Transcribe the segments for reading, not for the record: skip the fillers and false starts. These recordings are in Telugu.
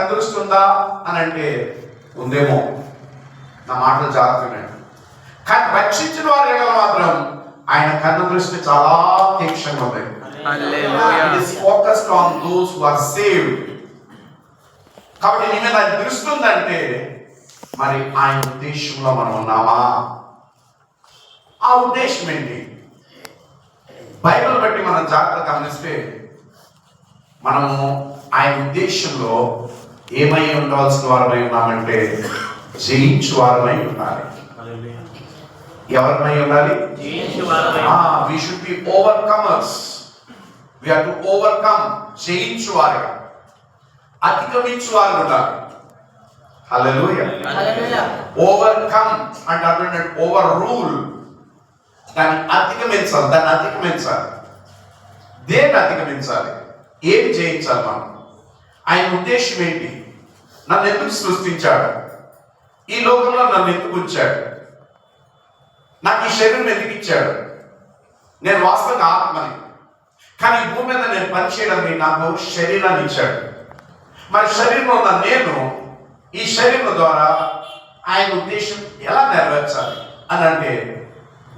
కనుదృష్టి ఉందా అని అంటే ఉందేమో, నా మాటలు జాగ్రత్తగా. కానీ రక్షించిన వారి ఎడల మాత్రం ఆయన కనుదృష్టి చాలా తీక్షణంగా ఉంది. It is focused on those who are saved. కాబట్టి నీ మీద దృష్టి ఉందంటే మరి ఆయన ఉద్దేశంలో మనం ఉన్నామా? ఆ ఉద్దేశం ఏంటి? బైబిల్ బట్టి మనం జాగ్రత్తగా గమనిస్తే మనము ఆయన ఉద్దేశంలో ఏమై ఉండవలసిన వారమై ఉన్నామంటే జయించు వారమై ఉండాలి. ఎవరమై ఉండాలి? We should be overcomers. We have to overcome. జయించు వారుగా, అధిగమించు వారు ఉండాలి. హల్లెలూయా. ఓవర్కమ్ అంటే అర్థం ఓవర్ రూల్, దాన్ని అధిగమించాలి. దేన్ని అధిగమించాలి? ఏం జయించాలి మనం? ఆయన ఉద్దేశం ఏంటి? నన్ను ఎందుకు సృష్టించాడు? ఈ లోకంలో నన్ను ఎందుకు ఉంచాడు? నాకు ఈ శరీరం ఎందుకు ఇచ్చాడు? నేను వాస్తవంగా ఆత్మని, కానీ ఈ భూమి మీద నేను పనిచేయడానికి నాకు శరీరాన్ని ఇచ్చాడు. మరి శరీరంలో ఉన్న నేను ఈ శరీరం ద్వారా ఆయన ఉద్దేశం ఎలా నెరవేర్చాలి అని అంటే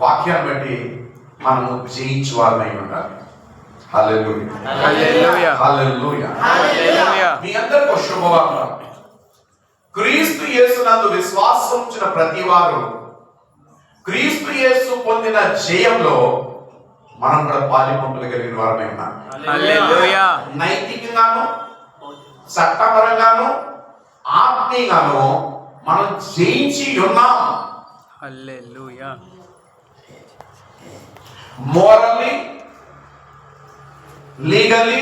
వాక్యాన్ని బట్టి మనము జయించు వారమై ఉండాలి. హల్లెలూయా. హల్లెలూయా. మీ అందరికీ శుభవార్త. క్రీస్తు యేసునందు విశ్వాసం ఉంచిన ప్రతి వారు క్రీస్తు యేసు పొందిన జయంలో మనం కూడా పాలిపంపులు కలిగిన వారమై ఉన్నాం. హల్లెలూయా. నైతికంగాను, చట్టపరంగాను, ఆత్మీయంగాను మనం జయించి ఉన్నాం. హల్లెలూయా. Morally, legally,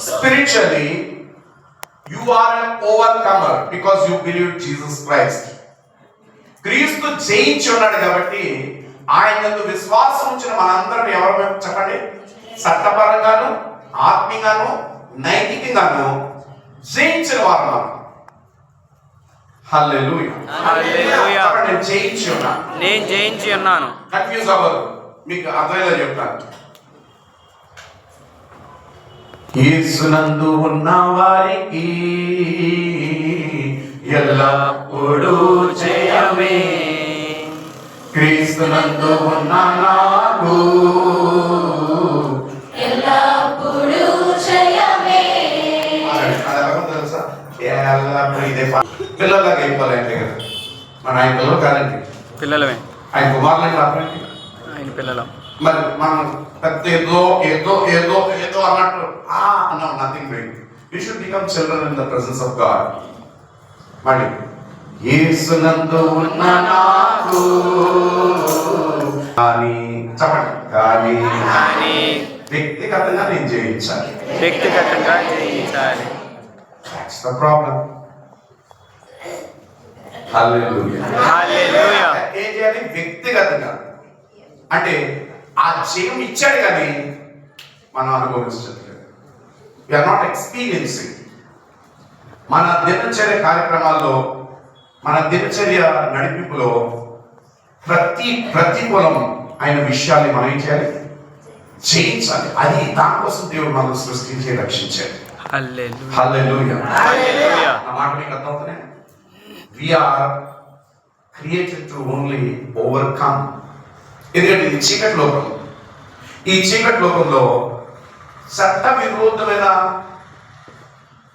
spiritually, you are an overcomer because you believe Jesus Christ. క్రీస్తు జయించి ఉన్నాడు కాబట్టి ఆయనందు విశ్వాసం ఉంచిన మనందరం ఎవరు చెప్పండి? చట్టపరంగాను, ఆత్మీయంగాను, నైతికంగాను జయించిన వారు. హల్లెలూయా. హల్లెలూయా. నేను జయించి ఉన్నాను. కన్ఫ్యూజ్ అవ్వదు, మీకు అర్థమయ్యేలా చెప్తాను. యేసునందు ఉన్న వారికి ఎల్లప్పుడూ జయమే, క్రీస్తునందు ఉన్న నాకు ఎల్లప్పుడూ జయమే. తెలుసా? ఎల్లప్పుడూ ఇదే పిల్లలాగా అయిపోలేండి కదా. మన ఆయన పిల్లలు కాదండి, పిల్లలమే. ఆయన కుమారులని కాదండి, ఆయన పిల్లలు. మరి మనం పెద్ద ఏదో ఏదో ఏదో ఏదో అన్నట్టు అన్నాం. Nothing doing. You should become children in the presence of God. మళ్ళీ యేసునందు ఉన్న నాకు కానీ చెప్పండి, కానీ వ్యక్తిగతంగా నేను జయించాలి. వ్యక్తిగతంగా జయించాలి. That's the problem. హల్లెలూయా. హల్లెలూయా. ఏం చేయాలి? వ్యక్తిగతంగా అంటే ఆ జయం ఇచ్చాడు కానీ మనం అనుభవించట్లేదు. We are not experiencing. మన దినచర్య కార్యక్రమాల్లో, మన దినచర్య నడిపింపులో ప్రతి ప్రతికూలం అయిన విషయాన్ని మనం ఏం చేయాలి? జయించాలి. అది దానికోసం దేవుడు మనం సృష్టించి రక్షించాడు. హల్లెలూయా. హల్లెలూయా. హల్లెలూయా. నా మాట మీకు అర్థమవుతున్నాయి? We are created to only overcome. ఎందుకంటే ఇది చీకటి లోకం. ఈ చీకటి లోకంలో చట్ట విరోధమైన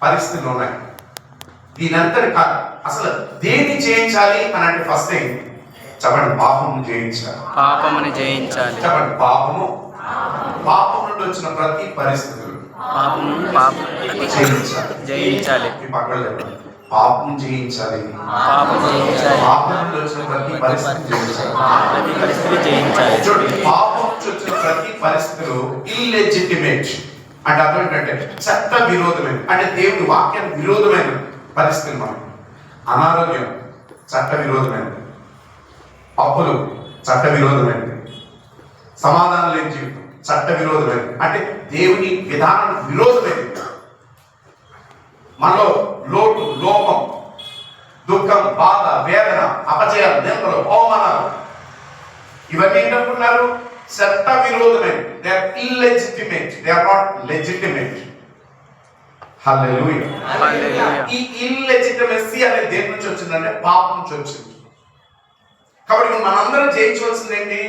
పరిస్థితులు ఉన్నాయి. దీనంతటి కాదు, అసలు దేన్ని జయించాలి అని అంటే ఫస్ట్ థింగ్ చెప్పండి, పాపము జయించాలి. పాపముని జయించాలి. చెప్పండి, పాపం నుండి వచ్చిన ప్రతి పరిస్థితులు జయించాలి. మీ పక్కన చెప్పండి, పాపం జయించాలి. పాపం జయించాలి. పాపం నుండి వచ్చిన ప్రతి పరిస్థితి జయించాలి. ప్రతి పరిస్థితి జయించాలి. చూడండి, పాపం నుంచి వచ్చిన ప్రతి పరిస్థితులు ఇల్లెజిటిమేట్ అంటే అర్థం ఏంటంటే చట్ట విరోధమైన, అంటే దేవుడి వాక్యానికి విరోధమైన పరిస్థితులు. మనం అనారోగ్యం చట్ట విరోధమైనది, అప్పులు చట్ట విరోధమైనది, సమాధానం లేని జీవితం చట్ట విరోధమైనది, అంటే దేవుని విధానం విరోధమైనది. మనలో లోటు, లోపం, దుఃఖం, బాధ, వేదన, అపజయాలు, నిందలు, అవమానాలు ఇవన్నీ ఏంటనుకున్నారు? చట్ట విరోధమైనవి. They are illegitimate, they are not legitimate. Hallelujah. Hallelujah. ఈ ఇల్లెజిటిమసీ అనేది దేని నుంచి వచ్చిందంటే పాపం నుంచి వచ్చింది. కాబట్టి మనందరం జయించవలసింది ఏంటి?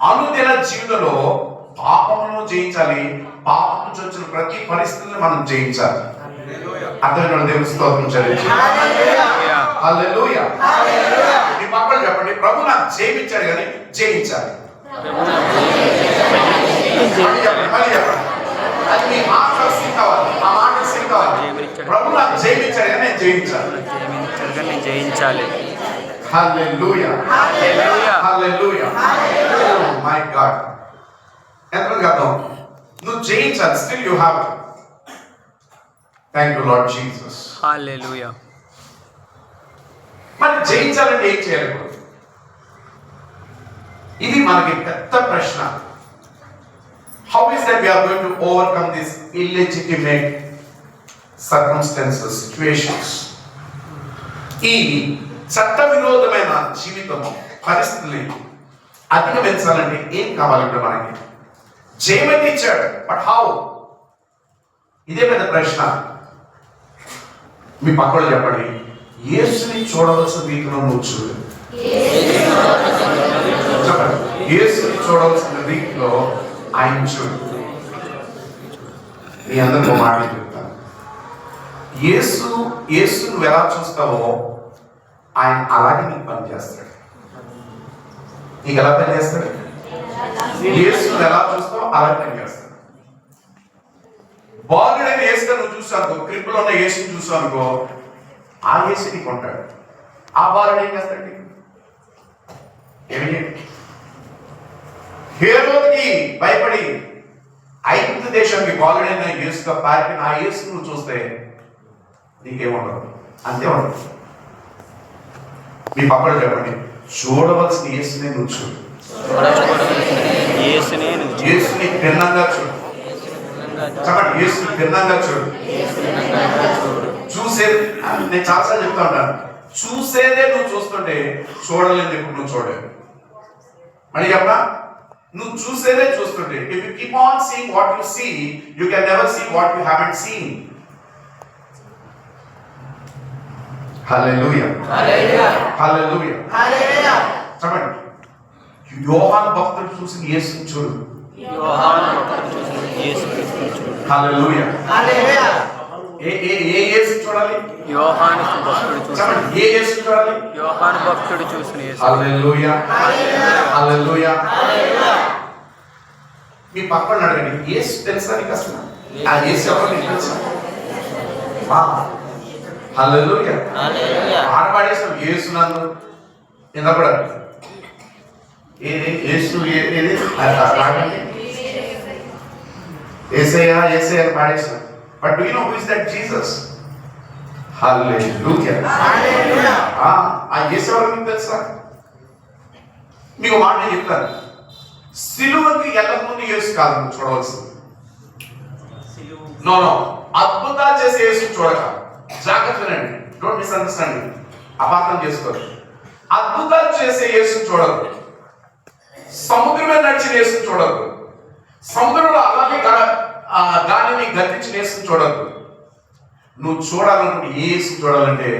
అనుదిన జీవితంలో పాపమును జయించాలి. పాపం నుంచి వచ్చిన ప్రతి పరిస్థితిని మనం జయించాలి. అర్థమైన దేవుని స్తోత్రం చెల్లించి హల్లెలూయా. మీ పక్కన చెప్పండి, ప్రభు నాకు జయించాడు కానీ జయించాలి. మళ్ళీ చెప్పండి, అది మీ మాట సింక్ అవ్వాలి, ఆ మాట సింక్ అవ్వాలి. ప్రభు నాకు జయించాడు కానీ నేను జయించాలి. జయించాలి. Hallelujah. Hallelujah. Hallelujah. My God. ఎంతమందికి అర్థం? నువ్వు జయించాలి. Still you have to. Thank you Lord Jesus. Hallelujah. మరి జయించాలంటే ఏం చేయాలి? ఇది మనకి పెద్ద ప్రశ్న. How is that we are going to overcome this illegitimate circumstances, situations? ఈ చట్ట విరోధమైన జీవితము పరిస్థితుల్ని అధిగమించాలంటే ఏం కావాలంటే మనకి? జయమైతే ఇచ్చాడు, బట్ హౌ? ఇదే పెద్ద ప్రశ్న. మీ పక్కన చెప్పండి, యేసుని చూడవలసిన రీతిలో నువ్వు చూడు. చెప్పండి, యేసుని చూడవలసిన రీతిలో ఆయన చూడు. మీ అందరికీ మాట చెప్తాను. యేసు నువ్వు ఎలా చూస్తావో ఆయన అలాగే నీకు పని చేస్తాడు. నీకు ఎలా పని చేస్తాడు? యేసు ఎలా చూస్తావో అలాగే పని చేస్తాడు. బాలుడైన యేసుగా నువ్వు చూసావు, క్రిప్పులో ఉన్న యేసుని చూసావు అనుకో, ఆ యేసు నీకు ఉంటాడు. ఆ బాలుడు ఏం చేస్తాడు? ఏమి? హేరోదుకి భయపడి ఐగుప్తు దేశానికి బాలుడైన యేసుగా పారిపోయిన ఆ యేసు నువ్వు చూస్తే నీకేముండదు, అంతే ఉండదు. మీ పక్కన చెప్పండి, చూడవలసిన యేసునే నువ్వు చూడు. యేసుని భిన్నంగా చూడు. చెప్పండి, యేసుని భిన్నంగా చూడు. చూసేది నేను చాలాసార్లు చెప్తా ఉంటాను, చూసేదే నువ్వు చూస్తుంటే చూడలేదు ఇప్పుడు నువ్వు చూడలేదు. మళ్ళీ చెప్పనా? నువ్వు చూసేదే చూస్తుంటే, if you keep on seeing what you see, you can never see what you haven't seen. Hallelujah. Hallelujah. Hallelujah. చెప్పండి, యోహాను భక్తుడు చూసిన యేసుని చూడు. హల్లెలూయా. హల్లెలూయా. ఏ యేసు చూడాలి? యోహాను భక్తుడు చూసిన. చెప్పండి, ఏ యేసు చూడాలి? యోహాను భక్తుడు చూసిన యేసు. హల్లెలూయా. హల్లెలూయా. మీ పక్కన అడగండి, యేసు తెలుసా నీకు అసలు? ఆ యేసు ఎవరో నీకు తెలుసా? హల్లెలూయా. ఆడపాడేసాం యేసు నందు కూడా ఏది యేసు ఏది యేసయ్యా యేసయ్యా పాడేసాం. But do you know who is that? Jesus. Hallelujah. ఆ యేసు ఎవరో మీకు తెలుసా? మీకు మాట నేను చెప్తాను, సిలువకి వెళ్ళకముందు యేసు కాదు నువ్వు చూడవలసింది. నో నో, అద్భుతాలు చేసే యేసు చూడక. జాగ్రత్త వినండి, డోంట్ మిస్అండర్స్టాండ్, అపార్థం చేసుకోరు. అద్భుతాలు చేసే యేసుని చూడదు. సముద్రం మీద నడిచిన యేసుని చూడదు. సముద్రంలో అలాగే గాలిని గతించిన యేసుని చూడదు. నువ్వు చూడాలనుకుంటే ఏ యేసుని చూడాలంటే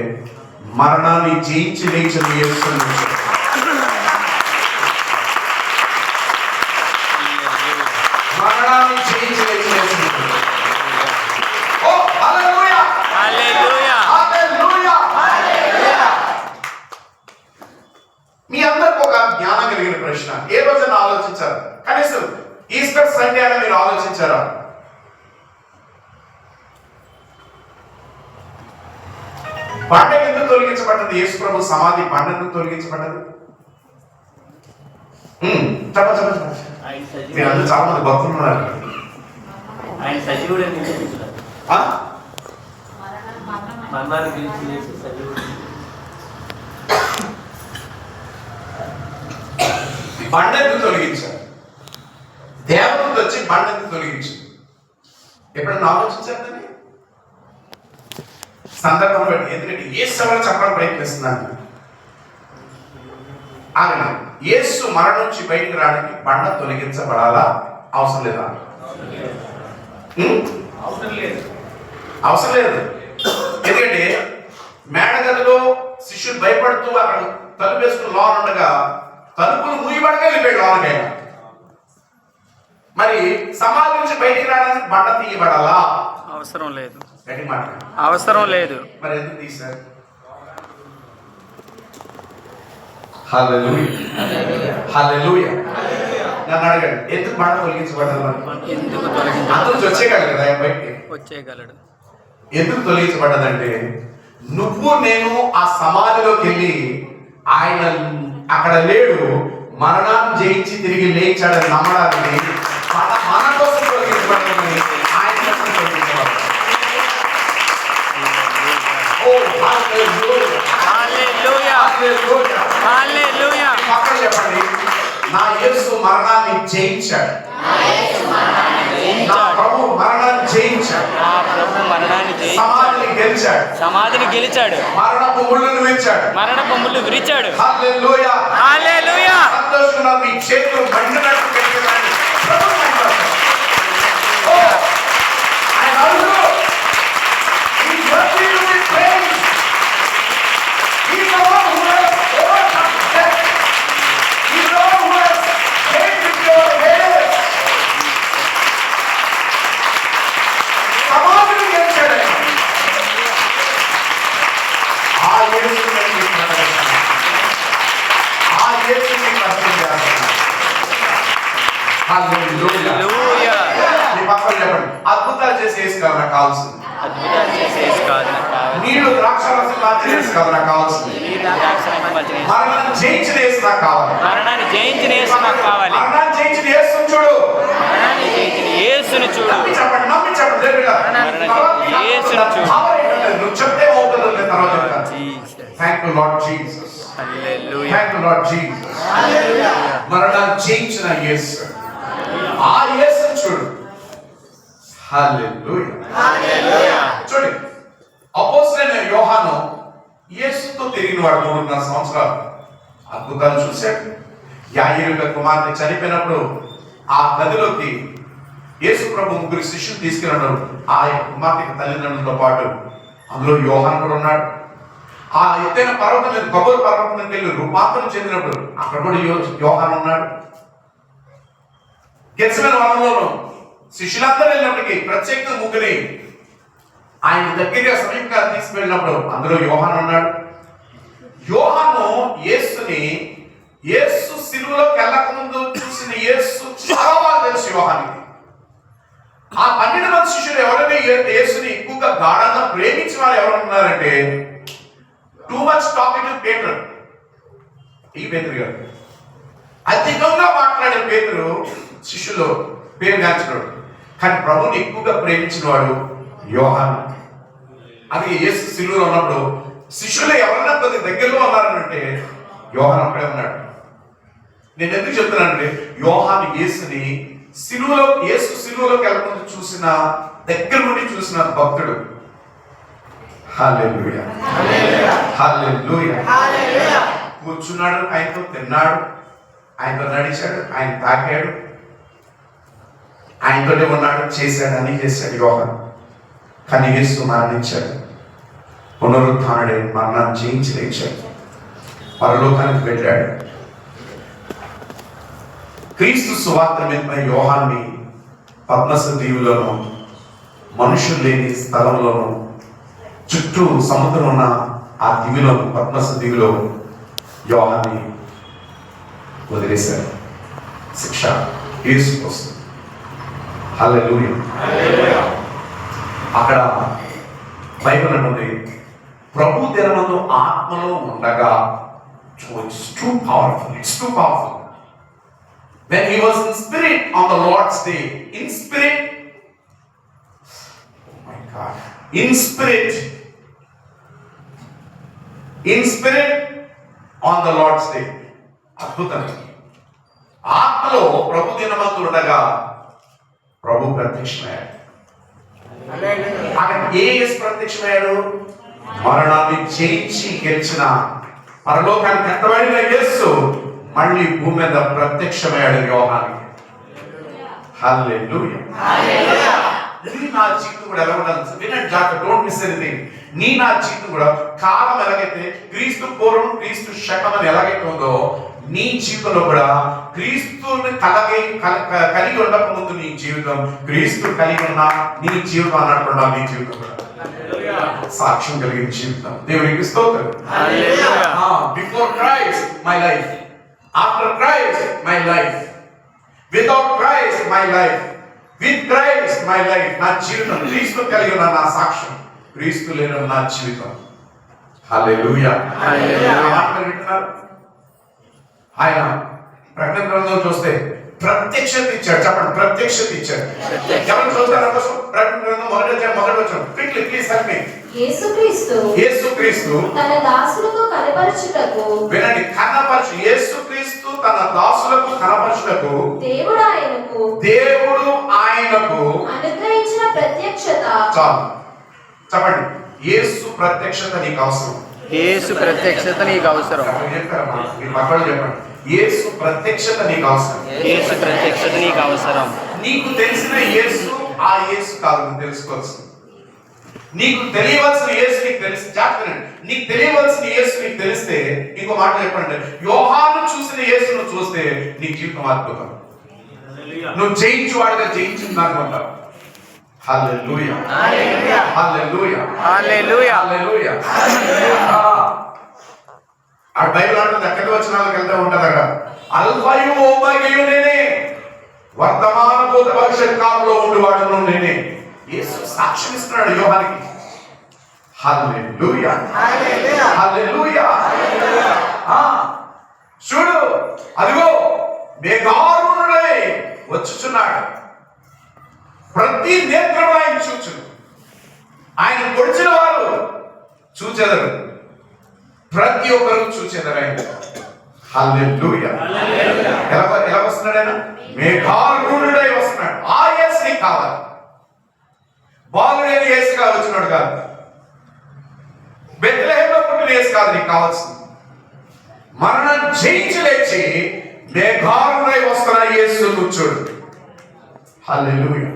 మరణాన్ని జయించి లేచిన యేసుని. మరణాన్ని జయించి లేచిన యేసుని. ఓ హల్లెలూయా. హల్లెలూయా. హల్లెలూయా. మీ అందరికి ఒక జ్ఞానం కలిగిన ప్రశ్న, ఏ రోజైనా ఆలోచించారు? కనీసం ఈస్టర్ సండే అని మీరు ఆలోచించారా? పండగ ఎందుకు తొలగించబడ్డది? యేసు ప్రభు సమాధి పండగ తొలగించబడ్డది. చెప్పండి. మీరు అందరూ చాలా మంది భక్తులు ఉన్నారు. ఆయన సజీవుడు అని నిరూపించారు. మరణాన్ని గెలిచి సజీవుడు. బండను తొలగించారు. దేవదూత వచ్చి బండను తొలగించారు. ఎప్పుడన్నా ఆలోచించారు దాన్ని? సందర్భం బట్టి, ఎందుకంటే యేసు ఎవరు చెప్పడానికి ప్రయత్నిస్తున్నాను. ఆయన యేసు మరణం నుంచి బయటికి రావడానికి బండ తొలగించబడాలా అవసరం లేదా? అవసరం లేదు. అవసరం లేదు. ఎందుకంటే మేడగదిలో శిష్యులు భయపడుతూ అక్కడ తలుపు వేసుకుని లోన్ ఉండగా తలుపులు మూయబడగా వెళ్ళిపోయాడు లోనకైనా. మరి సమాధి నుంచి బయటికి రావడానికి బండ తీయబడాలా? అవసరం లేదు. గట్టి మాట. అవసరం లేదు. మరి ఎందుకు తీశారు? హల్లెలూయా, హల్లెలూయా. నన్ను అడగండి, ఎందుకు బండ తొలగించబడ్డారు? ఎందుకు తొలగించ అందరూ వచ్చేయగలరు కదా బయటికి. వచ్చేయగలడు. ఎందుకు తొలగించబడ్డదంటే నువ్వు నేను ఆ సమాధిలోకి వెళ్ళి ఆయన అక్కడ లేడు, మరణాన్ని జయించి తిరిగి లేచాడని నమ్మడానికి మన కోసం తొలగించబడ్డదని ఆయన కోసం తొలగించబడ్డాడు. ఓ హల్లెలూయా, హల్లెలూయా, హల్లెలూయా, హల్లెలూయా. పక్కన చెప్పండి, నా యేసు మరణాన్ని జయించాడు. నా ప్రభు మరణాన్ని జయించాడు. నా ప్రభు మరణాన్ని జయించాడు. సమాధిని గెలిచాడు. సమాధిని గెలిచాడు. మరణపు ముళ్ళను విరిచాడు. మరణపు ముళ్ళు విరిచాడు. హల్లెలూయా, హల్లెలూయా. సంతోషంగా మీ చేతులు మండినట్టు పెట్టేదాన్ని ప్రభు మహిమపరచాడు. ఓ, ఆయన అరుగు. He is worthy to be praised. He is the one who has overcome death. He is the one who has made victory head. సమాధిని గెలిచాడు ఆయన. ఆ యేసుని మీకు ప్రకటిస్తున్నాను. ఆ యేసుని పరిచయం చేస్తున్నాను. హల్లెలూయా. హల్లెలూయా. మీ పక్కన చెప్పండి, అద్భుతాలు చేసే యేసు కాదు నాకు కావాల్సింది. అద్భుతాలు చేసే యేసు కాదు నాకు కావాలి. నీళ్ళు ద్రాక్షారసం మార్చిన యేసు కాదు నాకు కావాల్సింది. మరణాన్ని జయించిన యేసు నాకు కావాలి. మరణాన్ని జయించిన యేసు నాకు కావాలి. మరణాన్ని జయించిన యేసుని చూడు. మరణాన్ని జయించిన యేసుని చూడు. నమ్మి చెప్పండి, నమ్మి చెప్పండి. యేసుని చూడు. నువ్వు చెప్తే అవుతుందో లేదు తర్వాత చెప్తాను. Jesus. Thank you Lord Jesus. Hallelujah. Thank you Lord Jesus. మరణాన్ని జయించిన యేసు, ఆ యేసుని చూడు. హల్లెలూయా. హల్లెలూయా. చూడండి, అపోస్తలుడైన యోహాను యేసుతో తిరిగినవాడు 3.5 సంవత్సరాలు. అద్భుతాలు చూశాడు. యాయిరు కుమార్తె చనిపోయినప్పుడు ఆ గదిలోకి యేసు ప్రభు 3 శిష్యులు తీసుకెళ్ళాడు. ఆ కుమార్తె తల్లిదండ్రులతో పాటు అందులో యోహాను కూడా ఉన్నాడు. ఆ ఎత్తైన పర్వతం మీద కబూర్ పర్వతం మీద వెళ్ళి రూపాంతరం చెందినప్పుడు అక్కడ కూడా యోహాను ఉన్నాడు. గెత్సేమనే వనంలోను శిష్యులందరూ వెళ్ళినప్పటికీ ప్రత్యేకంగా 3 ఆయన దగ్గరగా సమీపంగా తీసుకువెళ్ళినప్పుడు అందులో యోహాను ఉన్నాడు. యోహాను యేసు సిలువలోకి వెళ్ళక ముందు చూసిన యేసు చాలా బాగా తెలుసు యోహానికి. ఆ 12 మంది శిష్యులు ఎవరైనా యేసుని ఎక్కువగా గాఢంగా ప్రేమించిన వారు ఎవరు ఉన్నారంటే టూ మచ్ టాకింగ్ పేతురు. ఈ పేతురు గారు అధికంగా మాట్లాడే పేతురు శిష్యులు పేరు గాంచినాడు. కానీ ప్రభుని ఎక్కువగా ప్రేమించిన వాడు యోహాను. అది యేసు సిలువలో ఉన్నప్పుడు శిష్యులు ఎవరైనా కొద్ది దగ్గరలో ఉన్నారనంటే యోహాను అక్కడే ఉన్నాడు. నేను ఎందుకు చెప్తున్నానంటే యోహాను యేసు సిలువలోకి వెళ్ళకుండా చూసిన, దగ్గర నుండి చూసిన భక్తుడు. హల్లెలూయా, హల్లెలూయా. కూర్చున్నాడు, ఆయనతో తిన్నాడు, ఆయనతో నడిచాడు, ఆయన తాకాడు, ఆయనతోనే ఉన్నాడు, చేశాడు, అని చేశాడు యోహాను. కానీ యేసు మరణించాడు. పునరుత్థానుడే మరణాన్ని జయించి లేచాడు, పరలోకానికి వెళ్ళాడు. క్రీస్తు సువార్త మీద యోహాన్ని పద్మస దీవులోను, మనుషులు లేని స్థలంలోను, చుట్టూ సముద్రం ఉన్న ఆ దీవిలో, పద్మస దీవిలో యోహాన్ని వదిలేశారు. శిక్ష యేసు కోసం. హల్లెలూయా. అక్కడ బైబిల్ అనుంది, ప్రభు దినమందు ఆత్మలో ఉండగా. It's too powerful. When he was in spirit on the Lord's day, in spirit, oh my God, in spirit on the Lord's day. అద్భుతం. ఆత్మలో ప్రభు దినమందు ఉండగా ప్రభు ప్రత్యక్షమయ్యాడు. అక్కడ ఏ యేసు ప్రత్యక్షమయ్యాడు? మరణాన్ని జయించి గెలిచిన, పరలోకానికి ఎత్తబడిన యేసు మళ్ళీ భూమి మీద ప్రత్యక్షమయ్యాడు యోహానికి. హల్లెలూయా. నీ నా జీవితం కూడా ఎలా ఉండాలి వినండి జాగ్రత్త, డోంట్ మిస్ ఎనీథింగ్. నీ నా జీవితం కూడా కాలం ఎలాగైతే క్రీస్తు పూర్వం క్రీస్తు శకం అని ఎలాగైతే ఉందో నీ జీవితంలో కూడా క్రీస్తుని కలిగి ఉండక ముందు నీ జీవితం, క్రీస్తు కలిగి ఉన్న నీ జీవితం అన్నట్టు నీ జీవితం కూడా సాక్ష్యం కలిగిన జీవితం. దేవునికి స్తోత్రం. Before Christ my life, after Christ my life, without Christ my life, with Christ my life. నా జీవితం క్రీస్తు కలిగి ఉన్న నా సాక్ష్యం, క్రీస్తు లేని నా జీవితం. హల్లెలూయా. వింటున్నారు? ఆయన ప్రకటన గ్రంథం చూస్తే ప్రత్యక్షత ఇచ్చాడు. చెప్పండి, ప్రత్యక్షత ఇచ్చాడు. ఎవరు చూస్తారు కోసం? ప్రకటన గ్రంథం మొదటి వచనం. Quickly please help me. యేసుక్రీస్తు తన దాసులకు కనపరచుటకు, వినండి, కనపరచు. యేసుక్రీస్తు తన దాసులకు కనపరచుటకు దేవుడు ఆయనకు అనుగ్రహించిన ప్రత్యక్షత. చాలు చెప్పండి, యేసు ప్రత్యక్షత నీకు అవసరం. యేసు ప్రత్యక్షత నీకు అవసరం. చెప్పండి, యేసు ప్రత్యక్షత నీకు అవసరం. యేసు ప్రత్యక్షత నీకు అవసరం. నీకు తెలిసిన యేసు ఆ యేసు కాదు, నువ్వు తెలుసుకోవాల్సింది. నీకు తెలియవలసిన యేసు నీకు తెలిసి జాగ్రత్త. నీకు తెలియవలసిన యేసు నీకు తెలిస్తే, ఇంకో మాట చెప్పండి, యోహాను చూసిన యేసును చూస్తే నీ జీవితం అద్భుతం. నువ్వు జయించువాడుగా జయించింది అనుకుంటావు. హల్లెలూయా, హల్లెలూయా, హల్లెలూయా, హల్లెలూయా. ఆ బైబిల్ అంటుంది, ఎక్కడికి వచ్చిన వాళ్ళకి వెళ్తే ఉంటుంది అక్కడ, అల్ఫయు ఓమేగయు నేనే, వర్తమాన భూత భవిష్యత్ కాలంలో ఉండేవాడును నేనే. యేసు సాక్ష్యం ఇస్తున్నాడు యోహానికి. హల్లెలూయా, హల్లెలూయా. చూడు, అదిగో మేఘారుణుడై వచ్చుచున్నాడు. ప్రతి నేత్రం ఆయన చూచును. ఆయన పొడిచిన వారు చూచెదరు, ప్రతి ఒక్కరు చూచెదరు ఆయన. హల్లెలూయా. ఎలా వస్తున్నాడు ఆయన? మేఘారుణుడై వస్తున్నాడు. ఆ యేసు నీకు కావాలి. బాలుడైన యేసుగా వచ్చినాడు కాదు, బెత్లెహేములో పుట్టిన యేసు కాదు నీకు కావాల్సింది. మరణం జయించి లేచి మేఘారుడై వస్తున్న యేసు నువ్వు చూడు. హల్లెలూయా.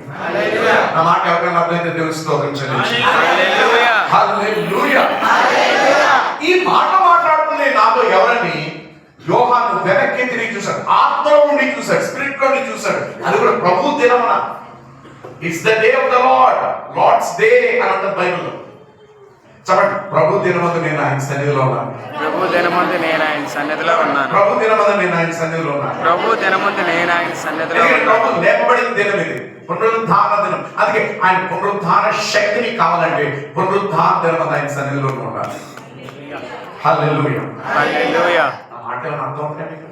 నా మాట ఎవరైనా అర్థమైతే దేవుని స్తోత్రం చెల్లించండి. హల్లెలూయా. ఈ మాట మాట్లాడుతున్న నాతో ఎవరని యోహాను వెనక్కి తిరిగి చూశాడు. ఆత్మలో ఉండి చూశాడు, స్పిరిట్ లో చూశాడు. అది కూడా ప్రభు దినమున. It's the day of the lord, lord's day అని అంటారు బైబిల్లో. చెప్పండి, ప్రభు దినమందు నేను ఆయన సన్నిధిలో ఉన్నాను. ప్రభు దినమందు నేను ఆయన సన్నిధిలో ఉన్నాను. ప్రభు దినమందు నేను ఆయన సన్నిధిలో ఉన్నాను. ప్రభు దినమందు నేను ఆయన సన్నిధిలో ఉన్నాను. ప్రభు లేపబడిన దినం ఇది, పునరుద్ధాన దినం. అందుకే ఆయన పునరుద్ధాన శక్తిని కావాలంటే పునరుద్ధాన దినం ఆయన సన్నిధిలో ఉండాలి. హల్లెలూయా, హల్లెలూయా. ఆ మాట ఏమైనా అర్థం అవుతుంది మీకు?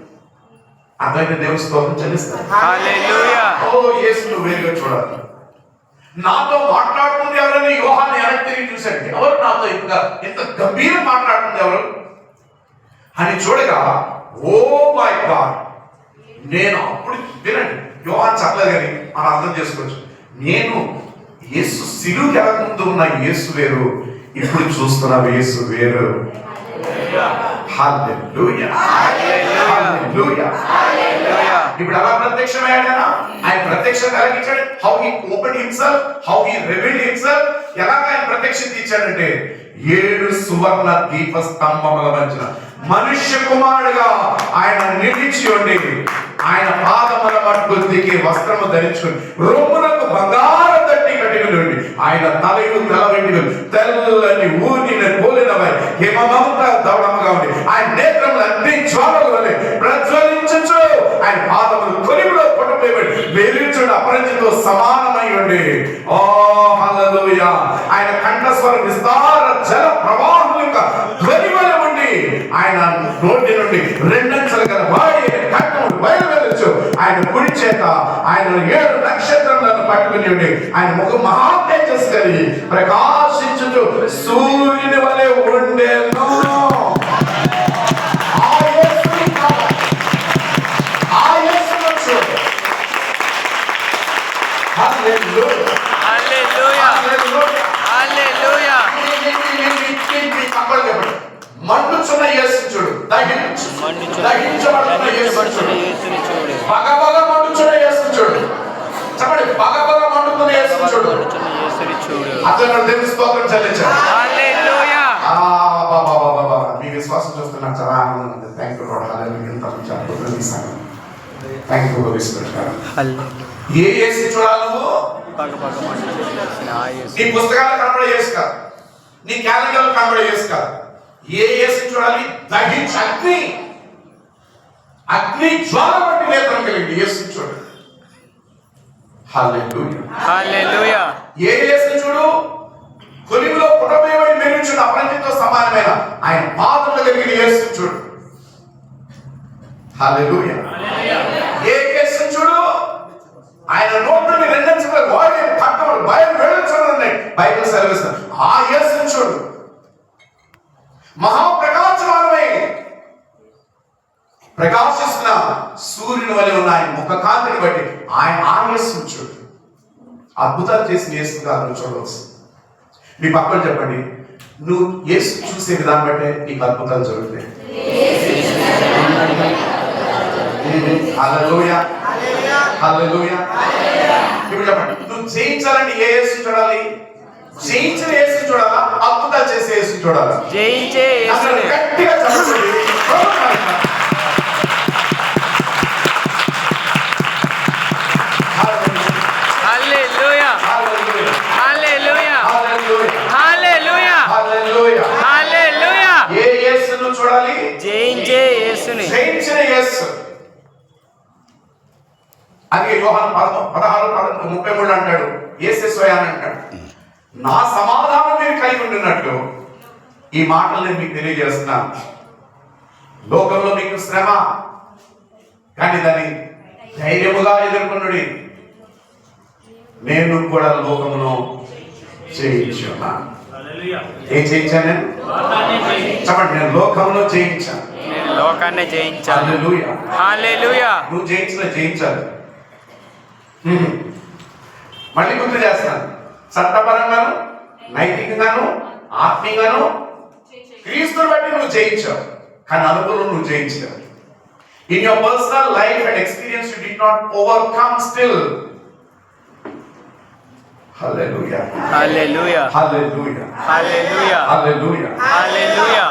అర్థమైతే దేవుని స్తోత్రం చెల్లిస్తారు. హల్లెలూయా. ఓ యేసు నువ్వు వేరుగా చూడాలి. నాతో మాట్లాడుతుంది ఎవరని యోహాను వెనక్కి తిరిగి చూశాడు. ఎవరు నాతో ఇంత గంభీరం మాట్లాడుతుంది ఎవరు అని చూడగా, ఓ మై గాడ్, నేను అప్పుడు వినండి, యోహాను చెప్పలేదు కానీ మనం అర్థం చేసుకోవచ్చు. నేను యేసు సిలువకి వెళ్ళక ముందు ఉన్న యేసు వేరు, ఇప్పుడు చూస్తున్న యేసు వేరు. హల్లెలూయా, హల్లెలూయా. ఇప్పుడు ఎలా ప్రత్యక్షమయ్యాడు? ఆయన ప్రత్యక్షత ఎలాగిచ్చాడు? How he open himself, how he revealed himself. ఎలాగ ఆయన ప్రత్యక్షత ఇచ్చాడంటే 7 సువర్ణ దీప స్తంభముల మధ్యన మనుష్య కుమారుడుగా ఆయన నిలిచి ఉండి, ఆయన పాదముల మట్టుకి వస్త్రము ధరించుకుని, రొమ్మునకు బంగారు తట్టి కట్టుకుని, ఆయన తలయు తల వెంట్రుకలు తెల్లని ఊరిన పోలినవై హిమమంతా దౌడముగా ఉండి, ఆయన నేత్రములు అన్ని జ్వాలల వలె ప్రజ్వలించుచు, ఆయన పాదములు కొలిమిలో కొట్టబడి వెలుచుడు అపరంజితో సమానమై ఉండి. ఓ హల్లెలూయా. ఆయన కంఠస్వరం విస్తార జల ప్రవాహం యొక్క ధ్వని వలె ఉండి, ఆయన నోటి నుండి 2 అంచెల గల వాడి కంఠములు బయలువెళ్ళచ్చు. ఆయన కుడి చేత ఆయన 7 నక్షత్రములను పట్టుకుని ఉండి, ఆయన ముఖం మహా తేజస్సు కలిగి ప్రకాశించుచు సూర్యుని వలె ఉండెను. మండుచున్న యేసు చూడు, దహించబడుతున్న యేసు చూడు, పగపగ మండుచున్న యేసు చూడు. చెప్పండి, పగపగ మండుతున్న యేసు చూడు. దేవుడు. అతను దేవుని స్తోత్రం చెల్లించాలి. హల్లెలూయా. మీ విశ్వాసం చూస్తే నాకు చాలా ఆనందం ఉంది. Thank you Lord. హల్లెలూయా. ఎంత మంచి అద్భుతం చేశాను. Thank you Holy Spirit. Hallelujah. ఏ యేసు చూడాలి నువ్వు? పగ పగ మండుచున్న ఆ యేసు. నీ పుస్తకాలు కనబడే యేసు కాదు, నీ క్యాలెండర్ కనబడే యేసు కాదు. ఏ యేసు చూడాలి? దహించి అగ్ని జ్వాల వంటి నేత్రం కలిగి యేసు చూడాలి. హల్లెలూయా. హల్లెలూయా. ఏ యేసు చూడు? కొలిమిలో పుటమేయబడి మెరుగుచున్న అపరంజితో సమానమైన ఆయన పాదములు కలిగిన యేసు చూడు. హల్లెలూయా. ఏ యేసు చూడు? ఆయన నోటి నుండి రెండంచుల వాడి పట్టణం భయం వెళ్ళుచున్నాయి బైబిల్ సెలవిస్తుంది. ఆ యేసుని చూడు. మహాప్రకాశమానమై ప్రకాశిస్తున్న సూర్యుని వలె ఉన్న ఆయన ముఖ కాంతిని బట్టి ఆయన ఆ యేసుని చూడు. అద్భుతాలు చేసిన యేసు కాదు చూడవచ్చు. మీ పక్కన చెప్పండి, నువ్వు యేసు చూసే విధానం బట్టే నీకు అద్భుతాలు జరుగుతాయి. హల్లెలూయా. హల్లెలూయా. ఇప్పుడు చెప్పండి, నువ్వు జయించాలంటే ఏ యేసు చూడాలి? జయించిన యేసు చూడాలా? అద్భుతాలు చేసే యేసు చూడాలా? జయించే యేసుని. గట్టిగా చెప్పండి. హల్లెలూయా. హల్లెలూయా. హల్లెలూయా. హల్లెలూయా. ఏ యేసును చూడాలి? జయించే యేసుని. జయించిన యేసు. అందుకే యోహాను 16:33 అంటాడు, యేసే స్వయాన్ని అంటాడు, నా సమాధానం మీరు కలిగి ఉంటున్నట్లు ఈ మాటలు నేను మీకు తెలియజేస్తున్నాను. లోకంలో మీకు శ్రమ, కానీ దాన్ని ధైర్యముగా ఎదుర్కొనుడి, నేను కూడా లోకమును జయించున్నాను. ఏం జయించాను నేను? చెప్పండి, నేను లోకమును జయించాను. నేను లోకాన్ని జయించాను. హల్లెలూయా. హల్లెలూయా. నువ్వు జయించాలి. మళ్ళీ గుర్తు చేస్తాను, చట్టపరంగాను, నైతికంగాను, ఆత్మీయంగాను క్రీస్తుని బట్టి నువ్వు జయించావు, కానీ అనుభవం నువ్వు జయించావు. In your personal life and experience you did not overcome still. Hallelujah. Hallelujah. Hallelujah. Hallelujah. Hallelujah. Hallelujah.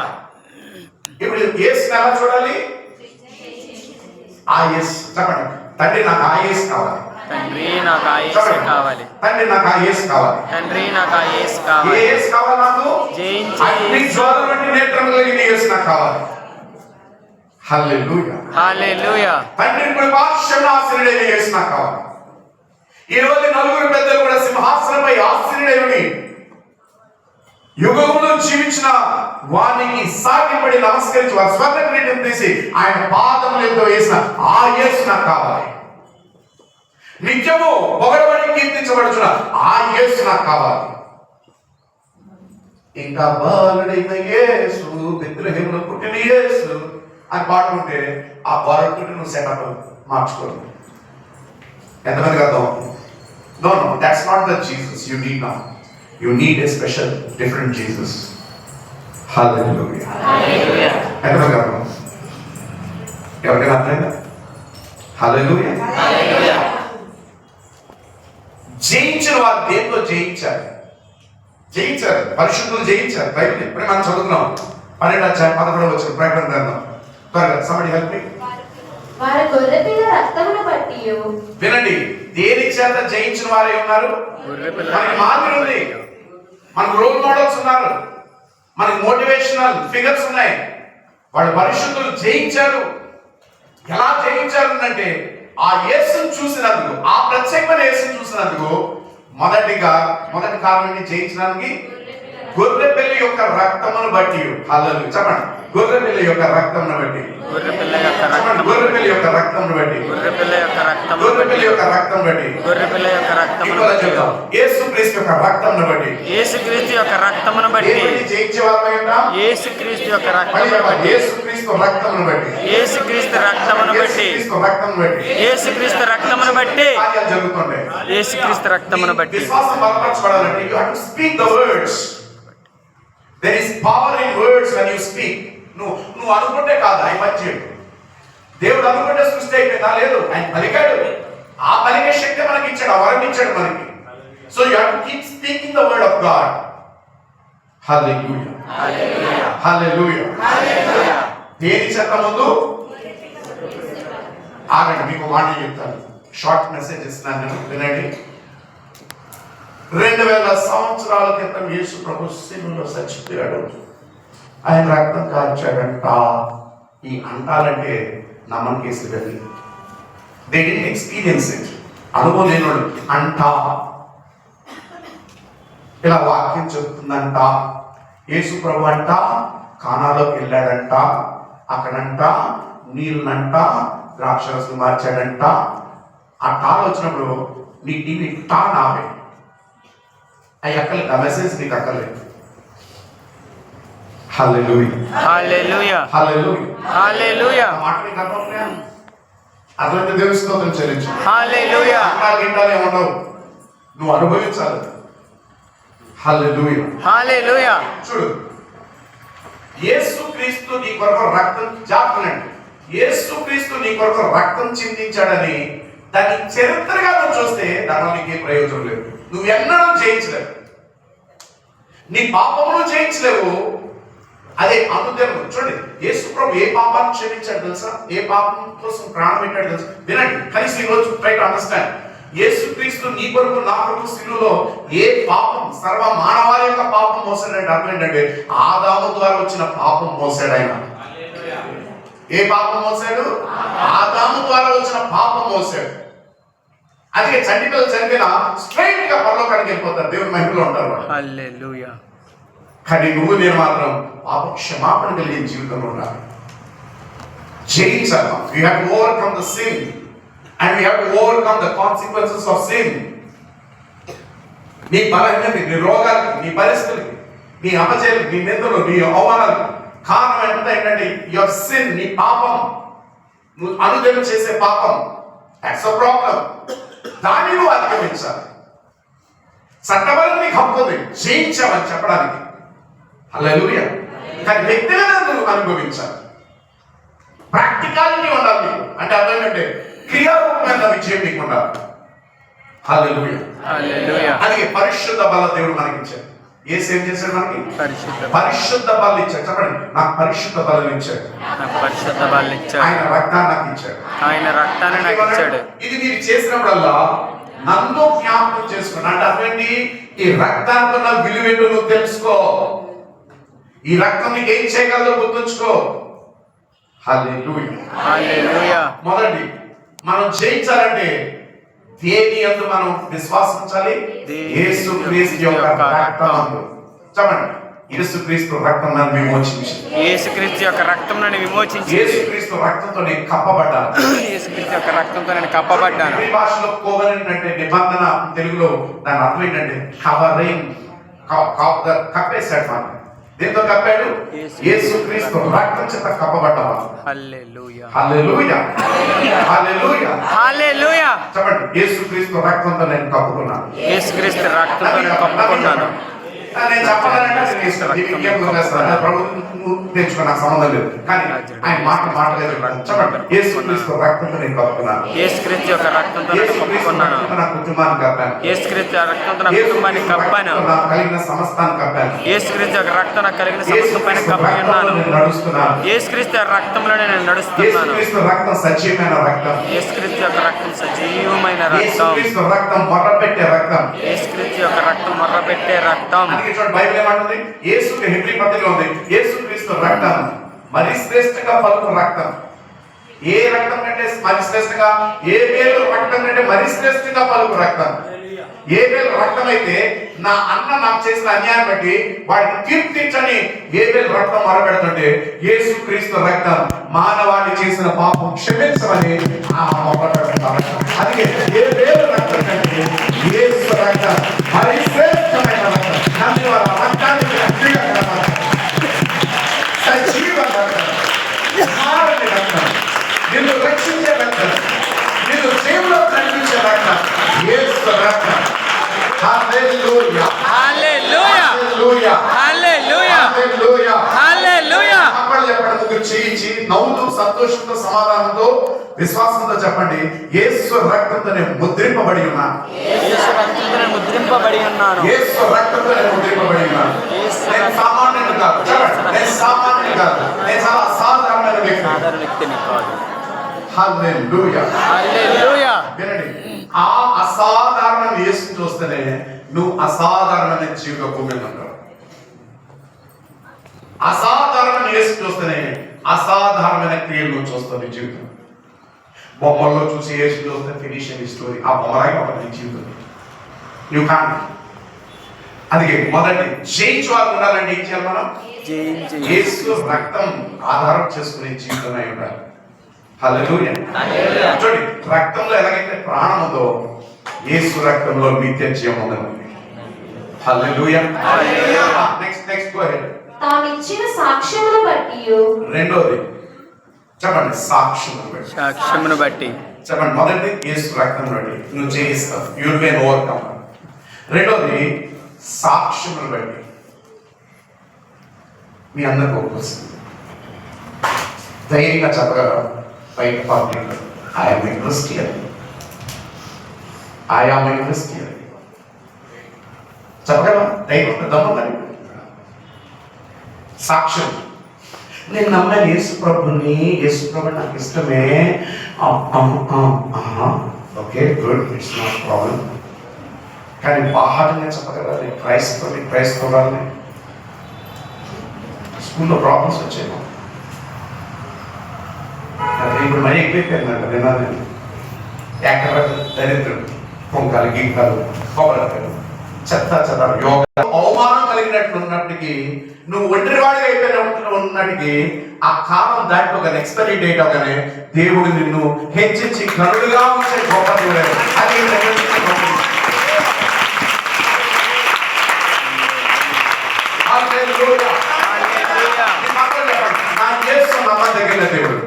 ఇప్పుడు యేసుని ఎలా చూడాలి? ఆ యేసు. చెప్పండి, తండ్రి నాకు ఆ యేసు కావాలి. తండ్రి నాకు ఆ యేసు కావాలి. తండ్రి నాకు ఆ యేసు కావాలి. తండ్రి నాకు ఆ యేసు ఏ కావాలి. యేసు కావాలి నాకు? జయించే అగ్ని జ్వాల వంటి నేత్రం కలిగిన యేసు నాకు కావాలి. హల్లెలూయా. హల్లెలూయా. తండ్రి కృపాక్షణ ఆశ్రయుడైన యేసు నాకు కావాలి. ఈ రోజు నలుగురు పెద్దలు కూడా సింహాసనంపై ఆశ్రయుడై యుగములో జీవించిన వానికి సాగిపడి నమస్కరించి వారి స్వర్ణ కిరీటం తీసి ఆయన పాదముల యొద్ద వేసిన ఆ యేసు నాకు కావాలి. నిత్యము పొగడబడి కీర్తించబడుచున్న ఆ యేసు నాకు కావాలి. ఇంకా బాలుడైన యేసు, బెత్లెహేములో పుట్టిన యేసు అని పాడుకుంటే ఆ బాలుడు నువ్వు సెటప్ మార్చుకోరు. ఎంతమందికి అర్థం? No, that's not the Jesus you need now. You need a special, different Jesus. Hallelujah. హల్లెలూయా. ఎంతమందికి అర్థం? ఎవరికైనా అర్థమైందా? Hallelujah. హల్లెలూయా. జయించిన వారు దేంతో జయించారు? పరిశుద్ధులు జయించారు. బైబిల్ ఇప్పుడే మనం చదువుతున్నాం. 12:11 ప్రకటన గ్రంథం. త్వరగా somebody help me. వారి గొర్రెపిల్ల రక్తమును బట్టి వినండి, దేని చేత జయించిన వారే ఉన్నారు? మనకి మాదిరి ఉంది, మనకు రోల్ మోడల్స్ ఉన్నారు, మనకి మోటివేషనల్ ఫిగర్స్ ఉన్నాయి. వాళ్ళు పరిశుద్ధులు జయించారు. ఎలా జయించారు అంటే ఆ యేసును చూసినందుకు, ఆ ప్రత్యేకమైన యేసును చూసినందుకు మొదటి కారణాన్ని జయించడానికి గొర్రెపిల్ల యొక్క రక్తమును బట్టి. హల్లెలూయా. చెప్పండి, గొర్రెపిల్ల యొక్క రక్తమును బట్టి. గొర్రెపిల్ల యొక్క రక్తమును బట్టి. గొర్రెపిల్ల యొక్క రక్తమును బట్టి. గొర్రెపిల్ల యొక్క రక్తమును గొర్రెపిల్ల యొక్క రక్తం బట్టి. గొర్రెపిల్ల యొక్క రక్తమును ఇక్కడ బట్టి. చెప్తాం, యేసుక్రీస్తు యొక్క రక్తమును బట్టి. యేసుక్రీస్తు యొక్క రక్తమును బట్టి. ఏమని జయించేవారమై ఉన్నాం? యేసుక్రీస్తు యొక్క మళ్ళీ రక్తమును చెప్పండి, బట్టి. యేసుక్రీస్తు రక్తమును బట్టి. యేసుక్రీస్తు రక్తమును బట్టి. యేసుక్రీస్తు రక్తమును బట్టి. యేసుక్రీస్తు రక్తమును బట్టి. కార్యాలు జరుగుతుంటాయి. యేసుక్రీస్తు రక్తమును బట్టి. విశ్వాసం బలపరచబడాలంటే you have to speak the words. There is power in words when you speak. నువ్వు అనుకుంటే కాదు, ఆయన పని చేయడు. దేవుడు అనుకుంటే సృష్టి అయిపోయిందా? లేదు, ఆయన పలికాడు. ఆ పలికే శక్తి మనకి ఇచ్చాడు, ఆ వరం ఇచ్చాడు మనకి. So you have to keep speaking the word of God. Hallelujah. Hallelujah. దేని చెత్త ముందు ఆగండి, మీకు మాట చెప్తాను. షార్ట్ మెసేజ్ ఇస్తున్నాను నేను, వినండి. 2000 సంవత్సరాల క్రితం యేసు ప్రభు శిలువలో చచ్చిపోయాడు, ఆయన రక్తం కార్చాడంట. ఈ అంటాలంటే నమ్మని కేసులు వెళ్ళి దే డిడ్ంట్ ఎక్స్పీరియన్స్ ఇట్. అనుభవం లేనోడు అంట ఇలా వాక్యం చెప్తుందంట. యేసు ప్రభు అంట కానాలోకి వెళ్ళాడంట, అక్కడంట నీళ్ళనంట ద్రాక్షరసం మార్చాడంట. ఆ టాల్ వచ్చినప్పుడు నీ టీవీ టా నావే అవి అక్కర్లేదు, ఆ మెసేజ్ నీకు అక్కర్లేదు. హల్లెలూయా. హల్లెలూయా. హల్లెలూయా. హల్లెలూయా. ఆ మాట నీకు అర్థమవుతుందా? అర్థమైతే దేవుని స్తోత్రం చెల్లించు. హల్లెలూయా. గింటాలే ఉండవు, నువ్వు అనుభవించాలి. హల్లెలూయా. హల్లెలూయా. చూడు, యేసుక్రీస్తు నీ కొరకు రక్తం జాపనండి. యేసుక్రీస్తు నీ కొరకు రక్తం చిందించాడని దాని చరిత్రగా నువ్వు చూస్తే దానివల్ల నీకే ప్రయోజనం లేదు. నువ్వు ఎన్నడూ జయించలేవు, నీ పాపమును జయించలేవు. అదే అనుదేవుడు. చూడండి, యేసు ప్రభు ఏ పాపాన్ని క్షమించాడు తెలుసా? ఏ పాపం కోసం ప్రాణం పెట్టాడు తెలుసా? వినండి, కనీసం ఈరోజు ట్రై టు అండర్స్టాండ్. యేసుక్రీస్తు నీ కొరకు నా కొరకు శిలువలో ఏ పాపం, సర్వ మానవాళి యొక్క పాపం మోసాడంటే అర్థం ఏంటంటే ఆదాము ద్వారా వచ్చిన పాపం మోసాడు ఆయన. ఏ పాపం మోసాడు? ఆదాము ద్వారా వచ్చిన పాపం మోసాడు. అందుకే చంటి పిల్లలు చనిపోయినా స్ట్రైట్ గా పరలోకానికి వెళ్ళిపోతారు, దేవుని మహిమలో ఉంటారు వాళ్ళు. హల్లెలూయా. కానీ నువ్వు నేను మాత్రం పాప క్షమాపణ కలిగిన జీవితంలో ఉండాలి. జయించాలి. We have to overcome the sin and we have to overcome the consequences of sin. నీ బలహీనతకి, నీ రోగాలకి, నీ పరిస్థితులకి, నీ అపజయాలకి, నీ నిందలు, నీ అవమానాలకు కారణం ఏంటంటే యువర్ సిన్, నీ పాపం, నువ్వు అనుదినం చేసే పాపం. That's a problem. దాన్ని నువ్వు అధిగమించాలి. చట్టబలం నీకు హక్కు ఉంది, జయించామని చెప్పడానికి. హల్లెలూయా. కానీ వ్యక్తిగత నువ్వు అనుభవించాలి. ప్రాక్టికాలిటీ ఉండాలి నీకు. అంటే అర్థం ఏంటంటే క్రియారూపమైన విజయం నీకు ఉండాలి. హల్లెలూయా. హల్లెలూయా. అందుకే పరిశుద్ధ బల దేవుడు మనకి ఇచ్చాడు. యేసు ఏం చేశాడు? మనకి పరిశుద్ధ బలం ఇచ్చాడు. చెప్పండి, నాకు పరిశుద్ధ బలం ఇచ్చాడు. నాకు పరిశుద్ధ బలం ఇచ్చాడు. ఆయన రక్తాన్ని నాకు ఇచ్చాడు. ఆయన రక్తాన్ని నాకు ఇచ్చాడు. ఇది మీరు చేసినప్పుడల్లా నన్ను జ్ఞాపకం చేసుకున్నా. అంటే అదేంటి? ఈ రక్తానికి ఉన్న విలువేంటో నువ్వు తెలుసుకో. ఈ రక్తం నీకు ఏం చేయగలదో గుర్తుంచుకో. హల్లెలూయా. హల్లెలూయా. మొదటి మనం జయించాలంటే దేని యందు మనం విశ్వాసించాలి? యేసుక్రీస్తు యొక్క రక్తమందు. చెప్పండి, యేసుక్రీస్తు రక్తం నన్ను విమోచించింది. యేసుక్రీస్తు యొక్క రక్తం నన్ను విమోచించింది. యేసుక్రీస్తు రక్తంతో నేను కప్పబడ్డాను. యేసుక్రీస్తు యొక్క రక్తంతో నేను కప్పబడ్డాను. ఈ భాషలో కోవెనెంట్ అంటే నిబంధన, తెలుగులో దాని అర్థం ఏంటంటే కవరింగ్. కప్పేశాడు మనం. దేంతో కప్పాడు? యేసుక్రీస్తు రక్తం చేత కప్పబడ్డావా? హల్లెలూయా. హల్లెలూయా. హల్లెలూయా. హల్లెలూయా. చెప్పండి, యేసుక్రీస్తు రక్తంతో నేను కప్పుకున్నాను. యేసుక్రీస్తు రక్తంతో నేను కప్పుకున్నాను. నేను చెప్పాలంటే ప్రభు తెచ్చుకున్న సంబంధం లేదు, కానీ ఆయన మాటలేదు. చెప్పండి, యేసుక్రీస్తు రక్తంతో నేను కప్పుకున్నాను. యేసుక్రీస్తు యొక్క రక్తంతో నేను కప్పుకున్నాను. నా కుటుంబాన్ని కప్పాను. యేసుక్రీస్తు రక్తంతో నా కుటుంబాన్ని కప్పాను. కలిగిన సమస్తాన్ని కప్పాను. యేసుక్రీస్తు యొక్క రక్తం నాకు కలిగిన సమస్త పైన కప్పి ఉన్నాను. యేసుక్రీస్తు రక్తంలో నేను నడుస్తున్నాను. యేసుక్రీస్తు రక్తం సజీవమైన రక్తం. యేసుక్రీస్తు యొక్క రక్తం సజీవమైన రక్తం. యేసుక్రీస్తు రక్తం మొర్రపెట్టే రక్తం. యేసుక్రీస్తు యొక్క రక్తం మొర్రపెట్టే రక్తం. బైబిల్ ఏమంటుంది? యేసుకి హెబ్రీ పత్రికలో ఉంది, యేసుక్రీస్తు రక్తం మరి శ్రేష్టంగా పలుకు రక్తం. ఏ రక్తం కంటే మరి శ్రేష్టంగా? ఏబేలు రక్తం కంటే మరి శ్రేష్టంగా పలుకు రక్తం. ఏబేలు రక్తం అయితే నా అన్న నాకు చేసిన అన్యాయం బట్టి వాడికి కీర్తించని ఏబేలు రక్తం మొరపెడుతుంటే యేసుక్రీస్తు రక్తం మానవాళి చేసిన పాపం క్షమించమని అందుకే ఏబేలు రక్తం కంటే యేసు రక్తం మరి శ్రేష్టమైన రక్తం. నన్ను వాళ్ళ రక్తాన్ని సజీవ రక్తం, మారని రక్తం, నిన్ను రక్షించే రక్తం, నిన్ను సేవలో నడిపించే రక్తం యేసు రక్తం. హల్లెలూయా. హల్లెలూయా. హల్లెలూయా. హల్లెలూయా. హల్లెలూయా. హల్లెలూయా. అప్పుడు చెప్పండి, ముగ్గురు చేయించి నవ్వుతూ సంతోషంతో సమాధానంతో విశ్వాసంతో చెప్పండి, యేసు రక్తంతో నేను ముద్రింపబడి ఉన్నాను. యేసు రక్తంతో నేను ముద్రింపబడి ఉన్నాను. యేసు రక్తంతో నేను ముద్రింపబడి ఉన్నాను. నేను సామాన్యుడు కాదు. చెప్పండి, నేను సామాన్యుడు కాదు. నేను చాలా అసాధారణమైన వ్యక్తి. సాధారణ వ్యక్తిని కాదు. హల్లెలూయా. హల్లెలూయా. వినండి, ఆ అసాధారణ యేసుని చూస్తేనే నువ్వు అసాధారణమైన జీవిత భూమి ఉంటావు. అసాధారణ యేసు చూస్తేనే అసాధారణమైన క్రియలు నువ్వు చూస్తావు నీ జీవితం. బొమ్మల్లో చూసి యేసు చూస్తే ఫినిష్ అయ్యే స్టోరీ, ఆ బొమ్మలాగా ఒక నీ జీవితం నువ్వు కాదు. అందుకే మొదటి జయించు వారు ఉండాలంటే ఏం చేయాలి? మనం యేసు రక్తం ఆధారం చేసుకునే జీవితం అయి ఉండాలి. హల్లెలూయా. చూడండి, రక్తంలో ఎలాగైతే ప్రాణం ఉందో యేసు రక్తంలో నిత్య జీవం ఉందండి. హల్లెలూయా. Next go ahead. తామిచ్చిన సాక్ష్యమును బట్టి. రెండోది చెప్పండి, సాక్ష్యమును బట్టి. చెప్పండి, మొదటిది యేసు రక్తం బట్టి నువ్వు జయిస్తావు, you will be an overcomer. రెండోది సాక్ష్యమును బట్టి. మీ అందరికీ ఒక క్వశ్చన్, ధైర్యంగా చెప్పగలరా? బయట public, I am a Christian, I am a Christian చెప్పగలరా? ధైర్యం దమ్ముందని. సాక్ష్యం, నేను నమ్మాను యేసు ప్రభుని, యేసు ప్రభు నాకు ఇష్టమే. Okay, good, it's not problem. కానీ బాహాటంగా చెప్పగలరా? నేను క్రైస్తవురాలని. స్కూల్లో ప్రాబ్లమ్స్ వచ్చాయి. ఇప్పుడు మరీ ఎక్కువైపోయిందంట. విన్నాను, ఎక్కడ దరిద్రం, పొంగాలి, గీకాలు, కొబ్బరికాయలు, చెత్త యోగ అవమానం కలిగినట్లు ఉన్నప్పటికీ, నువ్వు ఒంటరివాడిగా అయిపోయిన ఉన్నటికి ఆ కాలం దాటిపోగానే, ఎక్స్పైరీ డేట్ అవగానే దేవుడు నిన్ను హెచ్చించి కరుడుగా ఉంచే గొప్ప దేవుడు. అది నమ్మదగిన దేవుడు.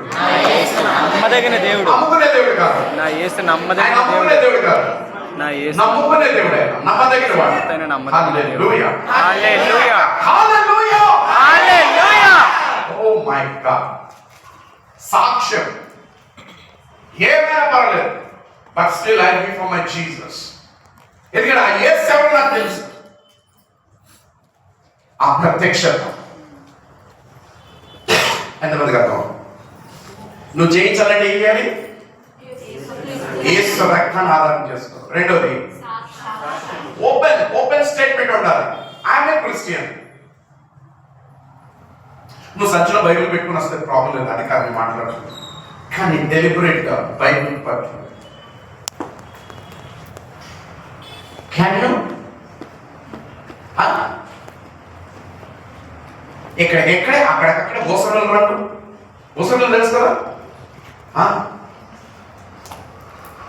నమ్మదగిన దేవుడు. నమ్ముకునే దేవుడు కాదు. నా యేసు నమ్మదగిన దేవుడు కాదు. నా యేసు నమ్ముకునే దేవుడే, నమ్మదగిన వాడు. Hallelujah. Hallelujah. Hallelujah. Hallelujah. Oh my God. సాక్ష్యం ఏమైనా పర్లేదు, but still I give for my Jesus. ఎందుకంటే ఆ యేసు ఎవరు నాకు తెలుసు. ఆ ప్రత్యక్షత ఎంతమందికి అర్థం? నువ్వు జయించాలంటే ఏం చేయాలి? యేసు రక్తాన్ని ఆధారం చేసుకో. రెండోది ఓపెన్ స్టేట్మెంట్ ఉండాలి, ఐఎమ్ ఏ క్రిస్టియన్. నువ్వు సంచిలో బైబిల్ పెట్టుకుని వస్తే ప్రాబ్లం లేదు, అది కాదు మాట్లాడుతుంది. కానీ డెలిబరేట్ గా బైబిల్ పట్టు. ఎక్కడే అక్కడక్కడ గోసలు రాడు. గోసలు తెలుసు కదా,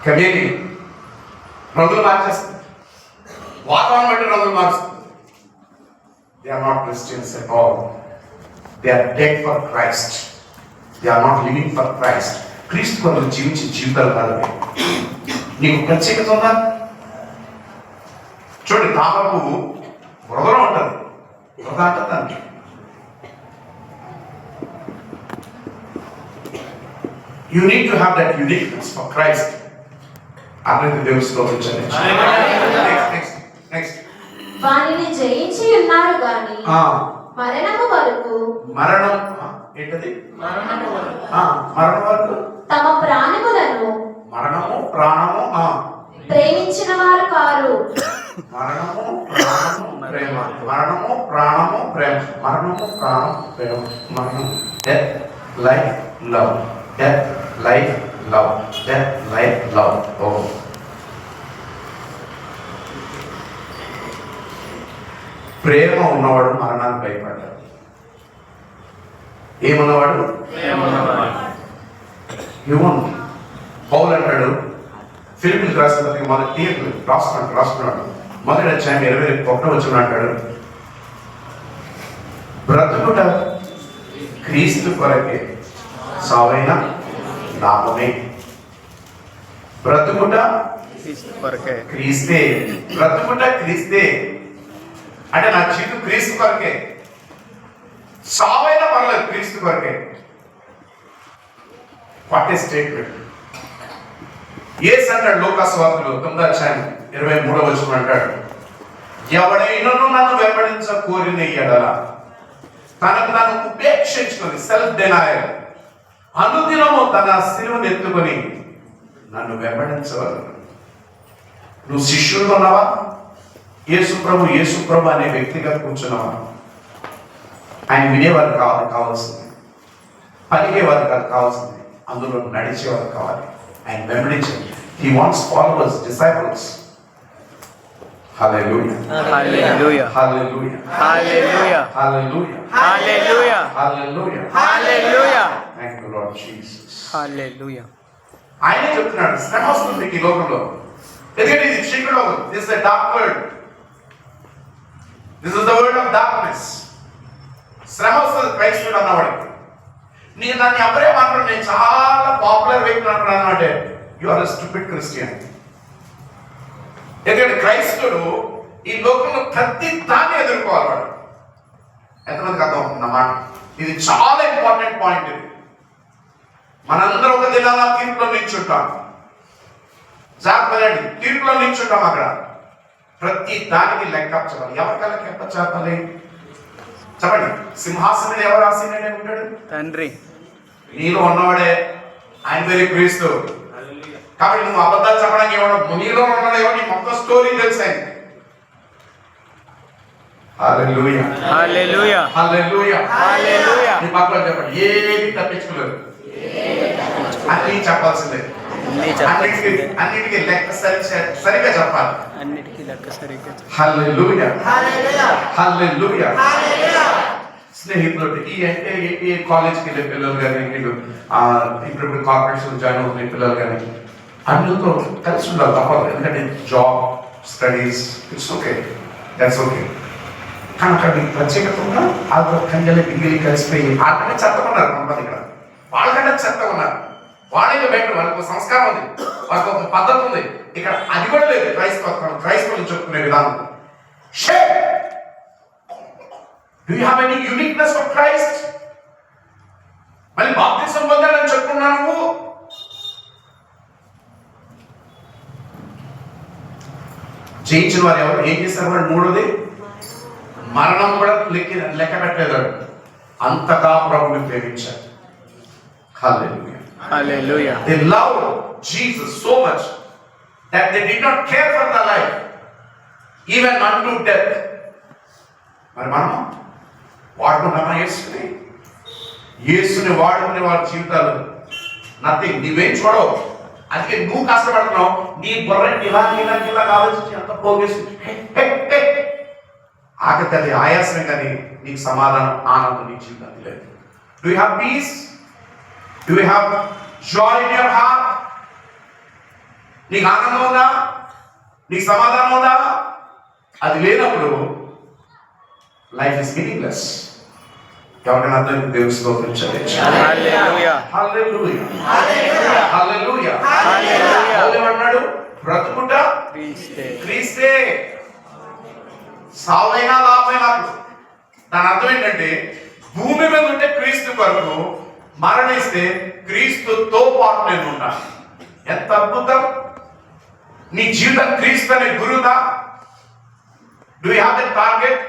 కమేది రంగులు మార్చేస్తుంది, వాతావరణం బట్టి రంగులు మారుస్తుంది. They are not Christians at all. They are dead for Christ. They are not living for Christ. క్రీస్తు కొరకు జీవించే జీవితాలు కాదు. నీకు ప్రత్యేకత ఉందా? చూడండి, తామరకు బురదలో ఉంటుంది, బురద అంటే దానికి you need to have that uniqueness for Christ. అన్నది దేవుని స్తోత్రించండి. నెక్స్ట్ వానిని జయించి ఉన్నారు గాని మరణము వరకు. మరణం ఏంటది? మరణం వరకు తమ ప్రాణములను మరణము ప్రాణము ప్రేమించిన వారు కారు. మరణము ప్రాణము ప్రేమ, మరణము ప్రాణము ప్రేమ, మరణము ప్రాణం ప్రేమ, మరణం death life love, death life love, death life love. ఓ ప్రేమ ఉన్నవాడు మరణానికి భయపడ్డాడు. ఏమన్నవాడు? పౌలు అంటాడు ఫిలిప్పీలకు రాసిన పత్రిక మొదటి రాస్తున్నాడు మొదటి అధ్యాయం 21వ వచనం అంటాడు, బ్రతుకుట క్రీస్తు కొరకే, సావైన లాభమే. బ్రతుకుట క్రీస్తే, బ్రతుకుట క్రీస్తే అంటే నా జీవితం క్రీస్తు కొరకే, సావైన పర్లేదు క్రీస్తు కొరకే. What a statement! యేసు అంటాడు లోకాసువార్తలో 9వ అధ్యాయం 23వ వచనం అంటాడు, ఎవడైనను నన్ను వెంబడించ కోరిన ఎడల తనకు తాను ఉపేక్షించుకొని, సెల్ఫ్ డెనాయల్, అనుదినము తన శిలువను ఎత్తుకొని నన్ను వెంబడించవలను. నువ్వు శిష్యుడు ఉన్నావా? యేసు ప్రభు అనే వ్యక్తిగా కూర్చున్నావా? ఆయన వినేవారు కావాల్సింది, పలికేవారు కావాల్సింది, అందులో నడిచేవారు కావాలి. ఆయన వెంబడించారు. He wants followers, disciples. Hallelujah. Hallelujah. Hallelujah. Hallelujah. Hallelujah. Hallelujah. Hallelujah. Hallelujah. Thank you, Lord Jesus. Hallelujah. ఆయనే చెప్తున్నాడు, శ్రమ వస్తుంది ఈ లోకంలో. ఎందుకంటే ఇది చీకటి లోకం. This is a dark world. This is the world of darkness. శ్రమ వస్తుంది క్రైస్తవుడు అన్నవాడికి. నేను దాన్ని ఎవరే మాట్లాడు, నేను చాలా పాపులర్ వ్యక్తి అంటున్నాను అంటే యు ఆర్ స్టూపిడ్ క్రిస్టియన్. ఎందుకంటే క్రైస్తవుడు ఈ లోకంలో ప్రతి దాన్ని ఎదుర్కోవాలి. వాడు ఎంతమందికి అర్థం అవుతుంది అన్నమాట? ఇది చాలా ఇంపార్టెంట్ పాయింట్. ఇది మనందరం ఒక దినాల తీర్పులో నిల్చుంటాం. జాగ్రత్త, తీర్పులో నిల్చుంటాం. అక్కడ ప్రతి దానికి లెక్క చెప్పాలి. ఎవరికల్లా లెక్క చెప్పాలి చెప్పండి? సింహాసనం మీద ఎవరు ఆసీనుడై ఉంటాడు? తండ్రి. నీలో ఉన్నవాడే ఆయన పేరు క్రీస్తు. కాబట్టి నువ్వు అబద్ధాలు చెప్పడానికి ఎవడో, నీలో ఉన్నాడు ఎవరు, నీ మొత్తం స్టోరీ తెలుసు ఆయన. హల్లెలూయా. హల్లెలూయా. హల్లెలూయా. హల్లెలూయా. నీ పక్కన చెప్పండి, ఏది తప్పించుకోలేదు, అన్ని చెప్పాల్సిందే. అన్నిటికీ లెక్క సరిగా చెప్పాలి. అన్నిటికీ లెక్క సరిగ్గా. హల్లెలూయా. హల్లెలూయా. స్నేహితులు ఈ కాలేజ్కి వెళ్ళే పిల్లలు కానీ, వీళ్ళు ఇప్పుడు కార్పొరేషన్ జాయిన్ అవుతున్న పిల్లలు కానీ, అందరితో కలిసి ఉండాలి తప్పదు. ఎందుకంటే job, studies, it's okay, that's okay. కానీ అక్కడ మీకు ప్రత్యేకత ఉన్నా వాళ్ళతో కంజలి బింగిలి కలిసిపోయి వాళ్ళకంటే చెత్త ఉన్నారు. కొంతమంది ఇక్కడ వాళ్ళకంటే చెత్త ఉన్నారు. వాళ్ళే బెటర్, వాళ్ళకి సంస్కారం ఉంది, వాళ్ళకి ఒక పద్ధతి ఉంది. ఇక్కడ అది కూడా లేదు. క్రైస్తవులు చెప్పుకునే విధానం. Do you have any uniqueness of Christ? మళ్ళీ బాప్తిసం పొందాలని చెప్పుకున్నావు నువ్వు. జయించిన వారు ఎవరు? ఏం చేశారు వాళ్ళు? మూడోది మరణం కూడా లెక్క పెట్టలేదు. అంతగా ప్రభువుని ప్రేమించారు. హల్లెలూయా. Hallelujah. They loved Jesus so much that they did not care for their life, even unto death. మరి మనం వాడుకున్నామా యేసుని వాడుకునే వాళ్ళ జీవితాలు నథింగ్. నువ్వేం చూడవు. అందుకే నువ్వు కష్టపడుతున్నావు. నీ బుర్ర ఇలా కావాల్సి ఎంత పోగేసి ఆఖరికి అది ఆయాసమే, కానీ నీకు సమాధానం, ఆనందం నీ జీవితానికి లేదు. Do you have piece? Do you have Joy in your heart? నీకు ఆనందం ఉందా? నీకు సమాధానం ఉందా? అది లేనప్పుడు లైఫ్ ఇస్ మీనింగ్లెస్. ఎవరికైనా అర్థం? దేవుని స్తోత్రించండి. హల్లెలూయా. హల్లెలూయా. హల్లెలూయా. హల్లెలూయా. ఏమన్నాడు? బ్రతుకుట క్రీస్తే, సావైనా లాభమైనా. దాని అర్థం ఏంటంటే భూమి మీద ఉంటే క్రీస్తు కొరకు, మరణిస్తే క్రీస్తుతో పాటు నేను ఉంటాను. ఎంత అద్భుతం! నీ జీవితం క్రీస్తు అనే గురుదా? Do you have a target?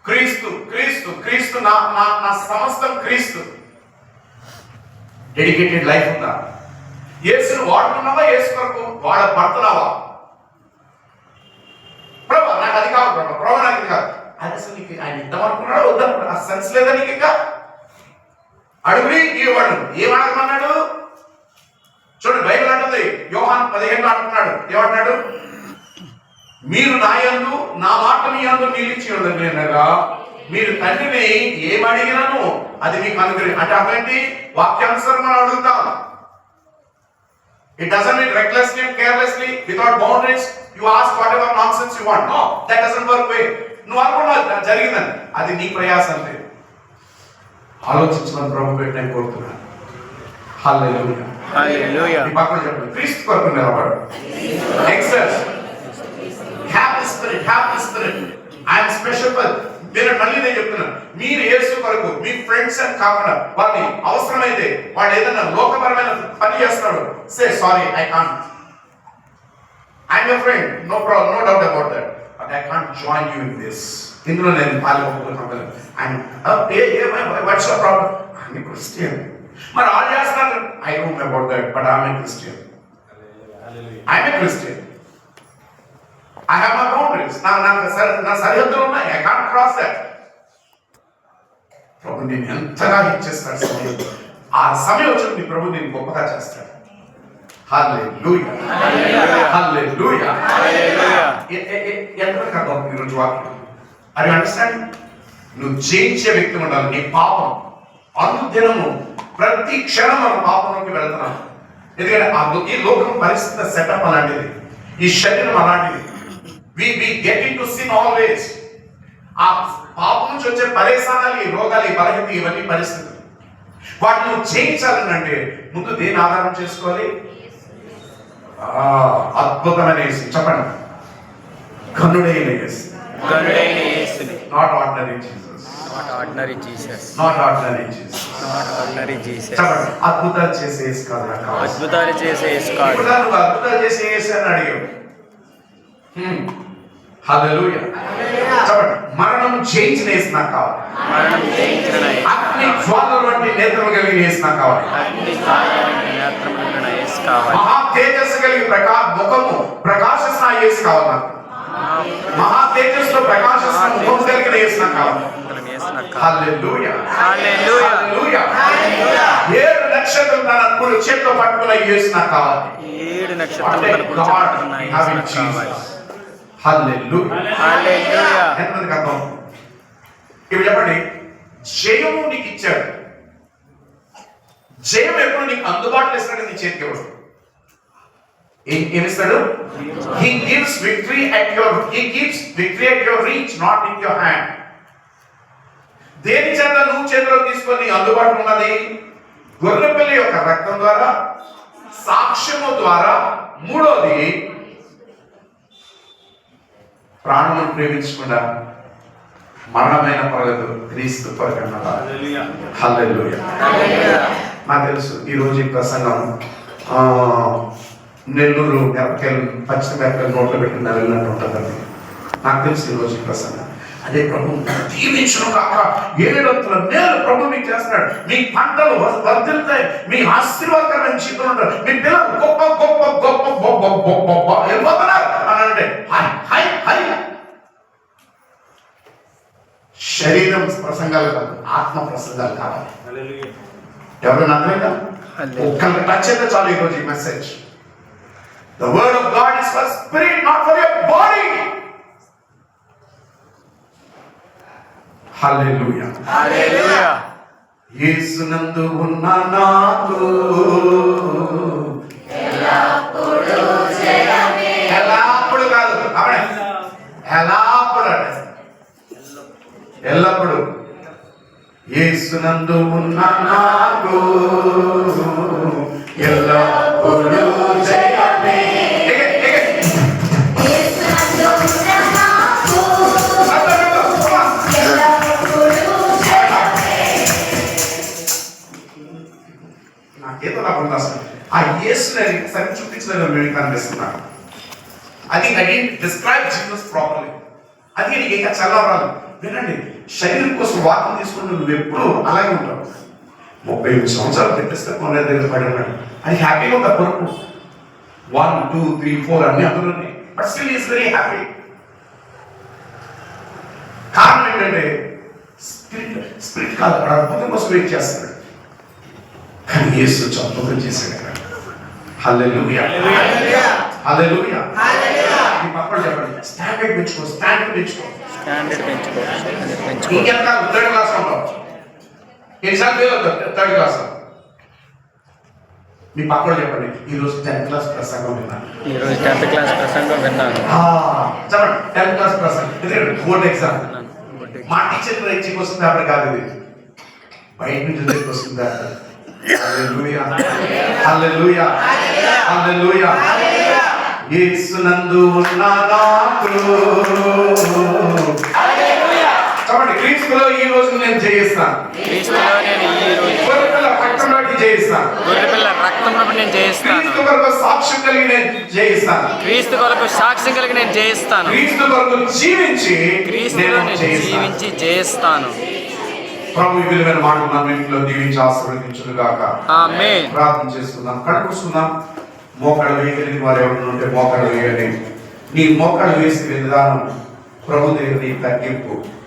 క్రీస్తు క్రీస్తు క్రీస్తు, నా సమస్తం క్రీస్తు. డెడికేటెడ్ లైఫ్ ఉందా? యేసును వాడుతున్నావా? యేసు కొరకు వాడబడుతున్నావా? ప్రభు నాకు అది కాదు, ప్రభు నాకు ఇది కాదు. అది అసలు నీకు ఆయన ఇద్దాం అనుకున్నాడు, వద్దనుకున్నాడు, ఆ సెన్స్ లేదా నీకు? ఇంకా అడుగుని ఇవ్వడు. ఏమడగమన్నాడు చూడండి, బైబిల్ అంటుంది, యోహాను 15 అంటున్నాడు. ఏమంటున్నాడు? మీరు నా యందు, నా మాట మీ యందు నిలిచి ఉండగా మీరు తండ్రిని ఏమడిగినను అది మీకు అనుగ్రహం. అంటే అవేంటి? వాక్యానుసారం మనం అడుగుతాం. It doesn't mean recklessly and carelessly, without boundaries, you ask whatever nonsense you want. No, that doesn't work way. నువ్వు అనుకున్నావు జరిగిందని, అది నీ ప్రయాసం అంతే. ఆలోచించమని ప్రభు పెట్టిన కోరుతున్నాను. హల్లెలూయా. హల్లెలూయా. ఈ పక్కన చెప్పండి, క్రీస్తు కొరకు నిలబడు. Next, have the spirit. I am special. మీరు మళ్ళీ నేను చెప్తున్నాను, మీరు యేసు కొరకు మీ ఫ్రెండ్స్ అని కాకుండా వాళ్ళని అవసరమైతే వాడు ఏదైనా లోకపరమైన పని చేస్తున్నాడు, say sorry I can't, I'm your friend, no problem, no doubt about that, but I can't join you in this. ఇందులో నేను పాల్గొనగలను. What's your problem? I'm a Christian. మరి వాళ్ళు చేస్తున్నారు, I don't know about that, but I'm a Christian. I'm a Christian. I have my boundaries. నా సరిహద్దులు ఉన్నాయి. I can't cross that. ప్రభు నేను ఎంతగా ఇచ్చేస్తాడు సమయం. ఆ సమయం వచ్చింది ప్రభు నేను గొప్పగా చేస్తాడు. హల్లెలూయా, హల్లెలూయా. ఎంతవరకు అర్థం ఈరోజు వాక్యం? అది అండర్స్టాండ్. నువ్వు జయించే వ్యక్తి ఉండాలి. నీ పాపం అనుదినము ప్రతి క్షణం మనం పాపంలోకి వెళ్తున్నాం. ఎందుకంటే ఈ లోకం పరిస్థితి సెటప్ అలాంటిది, ఈ శరీరం అలాంటిది. We get into sin always. ఆ పాపం నుంచి వచ్చే పరేశానాలు, ఈ రోగాలు, ఈ బలహీనత, ఇవన్నీ పరిస్థితులు. వాటిని నువ్వు జయించాలంటే ముందు దేని ఆధారం చేసుకోవాలి? అద్భుతమైన యేసు. చెప్పండి, ఘనుడైన యేసు. గరుడైన యేసుని. Not ordinary Jesus. Not ordinary Jesus. Not ordinary Jesus. Not ordinary Jesus. చెప్పండి, అద్భుతాలు చేసే యేసు కాదు నాకు కావాలి. అద్భుతాలు చేసే యేసు కాదు. ఇప్పుడు నువ్వు అద్భుతాలు చేసే యేసు అని అడిగావు. హల్లెలూయా. చెప్పండి, మరణం జయించిన యేసు నాకు కావాలి. మరణం జయించిన యేసు. అగ్ని జ్వాలల వంటి నేత్రము కలిగిన యేసు నాకు కావాలి. అగ్ని జ్వాలల వంటి నేత్రము కలిగిన యేసు కావాలి. మహా తేజస్సు కలిగి ముఖము ప్రకాశిస్తున్న యేసు కావాలి నాకు. మహా తేజస్సులో ప్రకాశిస్తున్న ముఖం కలిగిన యేసు నాకు కావాలి. హల్లెలూయా, హల్లెలూయా, హల్లెలూయా. 7 నక్షత్రాలు తన కుడి చేతిలో పట్టుకున్న యేసు నాకు కావాలి. 7 నక్షత్రాలు తన కుడి చేతిలో పట్టుకున్న యేసు నాకు కావాలి. హల్లెలూయా, హల్లెలూయా. ఎంతమందికి అర్థం? ఇప్పుడు చెప్పండి, జయము నీకు ఇచ్చాడు. జయం ఎప్పుడు నీకు అందుబాటులో ఇస్తాడు, నీ చేతికి ఇవ్వడు. ఏమిస్తాడు? He gives victory at your reach, not in your hand. దేని చేత నువ్వు చేతిలో తీసుకొని అందుబాటులో ఉన్నది? గొర్రెపిల్ల యొక్క రక్తం ద్వారా, సాక్ష్యము ద్వారా. మూడోది, ప్రాణమును ప్రేమించకుండా మరణమైన పర్లేదు క్రీస్తు పరకన్నా. హల్లెలూయా. నాకు తెలుసు ఈరోజు ఈ ప్రసంగం నెల్లూరు మిరపకాయలు, పచ్చి మిరపకాయలు నోట్లో పెట్టిన వెళ్ళినట్టు ఉంటుందండి. నాకు తెలుసు ఈరోజు ఈ ప్రసంగం. అదే ప్రభు దీవించడం కాక 7 మేలు ప్రభు మీకు చేస్తున్నాడు. మీ పంటలు వర్ధిల్తాయి, మీ ఆశీర్వాదకరమైన జీవితం ఉంటారు, మీ పిల్లలు గొప్ప గొప్ప గొప్ప గొప్ప గొప్ప గొప్ప వెళ్ళిపోతున్నారు అని అంటే హై హై హై. శరీరం ప్రసంగాలు కాదు, ఆత్మ ప్రసంగాలు కావాలి. ఎవరైనా అర్థమైందా? ఒక్కరికి టచ్ అయితే చాలు ఈరోజు ఈ message. The word of God is for spirit, not for your body. హల్లెలూయా, హల్లెలూయా. యేసునందు ఉన్న నాకు ఎల్లప్పుడు కాదు, ఎల్లప్పుడు అంటే ఎల్లప్పుడు. యేసునందు ఉన్న నాకు ఎల్లప్పుడు జయమే. నాకేదో నాకు ఉంది అసలు ఆ యేసుని సరి చూపించలేదు మీకు అనిపిస్తున్నాను. అది I didn't describe Jesus properly. అది నీకు ఇంకా చల్లవరాలు. వినండి, శరీరం కోసం వాక్యం తీసుకుంటూ నువ్వు ఎప్పుడు అలాగే ఉంటావు. 38 సంవత్సరాలు పెట్టేస్తే కొనే దగ్గర పడి ఉన్నాడు. అది హ్యాపీగా ఉంది. కొరకు 1 2 3 4 అన్ని అందులో ఉన్నాయి. But still is very happy. కారణం ఏంటంటే స్పిరిట్ కాదు, అక్కడ అద్భుతం కోసం వెయిట్ చేస్తున్నాడు. కానీ యేసు అద్భుతం చేశాడు అక్కడ. హల్లెలూయా, హల్లెలూయా. మీ పక్కన చెప్పండి, స్టాండర్డ్ పెంచుకో, స్టాండర్డ్ పెంచుకో. ఇంకెంత 3rd క్లాస్ ఉంటావు, ఎన్నిసార్లు థర్డ్ క్లాస్. మీ పక్కన చెప్పండి, ఈరోజు 10th క్లాస్ ప్రసంగం విన్నాను. ఈరోజు 10th క్లాస్ ప్రసంగం విన్నాను. చెప్పండి, 10th క్లాస్ ప్రసంగం. ఇది బోర్డ్ ఎగ్జామ్. మా టీచర్ ఇచ్చి వస్తుంది పేపర్ కాదు, ఇది బయట నుంచి వస్తుంది పేపర్. హల్లెలూయా, హల్లెలూయా, హల్లెలూయా. యేసునందు ఉన్న నాకు చెప్పండి, క్రీస్తులో ఈ రోజు నేను జయిస్తాను. క్రీస్తులో నేను ఈ రోజు గొర్రెపిల్ల రక్తంలో జయిస్తాను. గొర్రెపిల్ల రక్తంలో నేను జయిస్తాను. క్రీస్తు కొరకు సాక్ష్యం కలిగి నేను జయిస్తాను. క్రీస్తు కొరకు సాక్ష్యం కలిగి నేను జయిస్తాను. క్రీస్తు కొరకు జీవించి క్రీస్తులో నేను జీవించి జయిస్తాను. ప్రభు ఈ విలువైన మాటలు మన ఇంట్లో దీవించి ఆశీర్వదించును గాక. ఆమేన్. ప్రార్థన చేసుకుందాం. కడుపుకుందాం. మోకాడు వేయగలిగిన వారు ఎవరు ఉంటే మోకాడు వేయండి. నీ మోకాడు వేసిన విధానం ప్రభు దగ్గర నీ తగ్గింపు